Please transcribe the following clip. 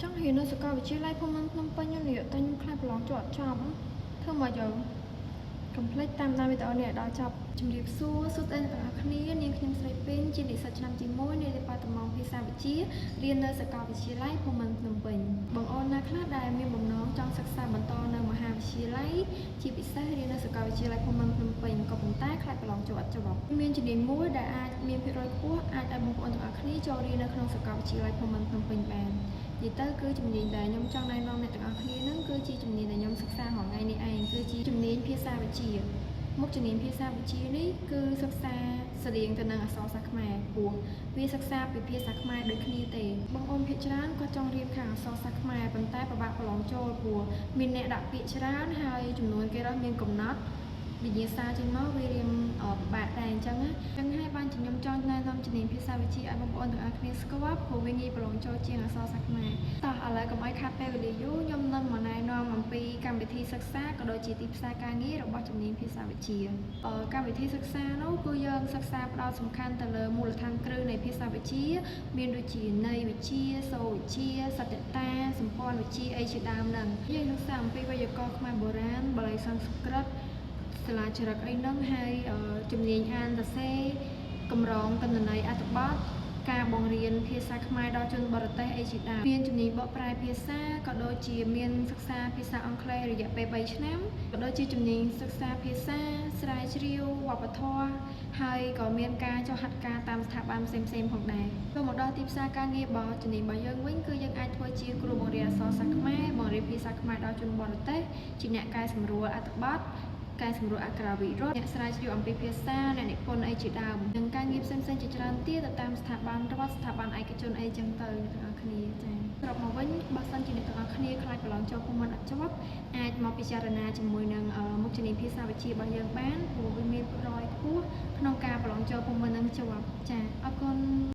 ចង់រៀននៅសាកលវិទ្យាល័យភូមិន្ទភ្នំពេញនេះតែខ្ញុំខ្លាចប្រឡងជាប់ធ្វើមកយើងកុំភ្លេចតាមដានវីដេអូនេះដល់ចប់ជំរាបសួរសួស្តីអ្នកទាំងអស់គ្នានាងខ្ញុំស្រីពេញជានិស្សិតឆ្នាំទី1នៃ Department ភាសាវិទ្យារៀននៅសាកលវិទ្យាល័យភូមិន្ទភ្នំពេញបងប្អូនណាខ្លះដែលមានបំណងចង់សិក្សាបន្តនៅមហាវិទ្យាល័យជាពិសេសរៀននៅសាកលវិទ្យាល័យភូមិន្ទភ្នំពេញក៏ប៉ុន្តែខ្លាចប្រឡងជាប់មានជំនាញមួយដែលអាចមានភាគរយខ្ពស់អាចឲ្យបងប្អូនទាំងអស់គ្នាចូលរៀននៅក្នុងសាកលវិទ្យាល័យភូមិន្ទភ្នំពេញបាននិយាយទៅគឺជំនាញដែលខ្ញុំចង់ណែនាំអ្នកទាំងអស់គ្នានឹងគឺជាជំនាញដែលខ្ញុំសិក្សារាល់ថ្ងៃនេះឯងគឺជាជំនាញភាសាវិទ្យាមុខជំនាញភាសាវិទ្យានេះគឺសិក្សាស្រដៀងទៅនឹងអក្សរសាស្ត្រខ្មែរព្រោះវាសិក្សាពីភាសាខ្មែរដូចគ្នាទេបងប្អូនភាគច្រើនក៏ចង់រៀនខាងអក្សរសាស្ត្រខ្មែរប៉ុន្តែពិបាកប្រឡងចូលព្រោះមានអ្នកដាក់ពាក្យច្រើនហើយចំនួនគេមានកំណត់វិញ្ញាសាចេញមកវារៀនពិបាកដែរអញ្ចឹងហើយបានជាខ្ញុំចង់ណែនាំជំនាញភាសាវិទ្យាឲ្យបងប្អូនទាំងអស់គ្នាស្គាល់ព្រោះវាងាយប្រឡងចូលជាងអក្សរសាស្ត្រខ្មែរតោះឥឡូវកុំឲ្យខាតពេលវេលាយូរខ្ញុំនឹងមកណែនាំអំពីកម្មវិធីសិក្សាក៏ដូចជាទីផ្សារការងាររបស់ជំនាញភាសាវិទ្យាកម្មវិធីសិក្សានោះគឺយើងសិក្សាផ្ដោតសំខាន់ទៅលើមូលដ្ឋានគ្រឹះនៃភាសាវិទ្យាមានដូចជាន័យវិទ្យាសូរវិទ្យាសត្វតាសម្ព័ន្ធវិទ្យាអីជាដើមហ្នឹងយើងសិក្សាអំពីវេយ្យាករណ៍ខ្មែរបុរាណបាលីសំស្ក្រឹតសាលាចរិតអីហ្នឹងហើយជំនាញអានសរសេរកម្រងទិន្នន័យអត្ថបទការបង្រៀនភាសាខ្មែរដល់ជនបរទេសអីជាដើមមានជំនាញបកប្រែភាសាក៏ដូចជាមានសិក្សាភាសាអង់គ្លេសរយៈពេល3ឆ្នាំក៏ដូចជាជំនាញសិក្សាភាសាស្រាវជ្រាវវប្បធម៌ហើយក៏មានការចុះហាត់ការតាមស្ថាប័នផ្សេងៗផងដែរចូលមកដល់ទីផ្សារការងាររបស់ជំនាញរបស់យើងវិញគឺយើងអាចធ្វើជាគ្រូបង្រៀនអក្សរសាស្ត្រខ្មែរបង្រៀនភាសាខ្មែរដល់ជនបរទេសជាអ្នកកែសម្រួលអត្ថបទការសម្រួលអក្ខរាវិរុទ្ធអ្នកស្រាវជ្រាវអំពីភាសាអ្នកនិពន្ធអីជាដើមនិងការងារផ្សេងៗជាច្រើនទៀតទៅតាមស្ថាប័នរដ្ឋស្ថាប័នឯកជនអីចឹងទៅអ្នកទាំងអស់គ្នាចា៎ត្រឡប់មកវិញបើសិនជាអ្នកទាំងអស់គ្នាខ្លាចប្រឡងចូលភូមិន្ទអត់ជាប់អាចមកពិចារណាជាមួយនឹងមុខជំនាញភាសាវិទ្យារបស់យើងបានព្រោះវាមានប្រយោជន៍ខ្ពស់ក្នុងការប្រឡងចូលភូមិន្ទនឹងជាប់ចា៎អរគុណ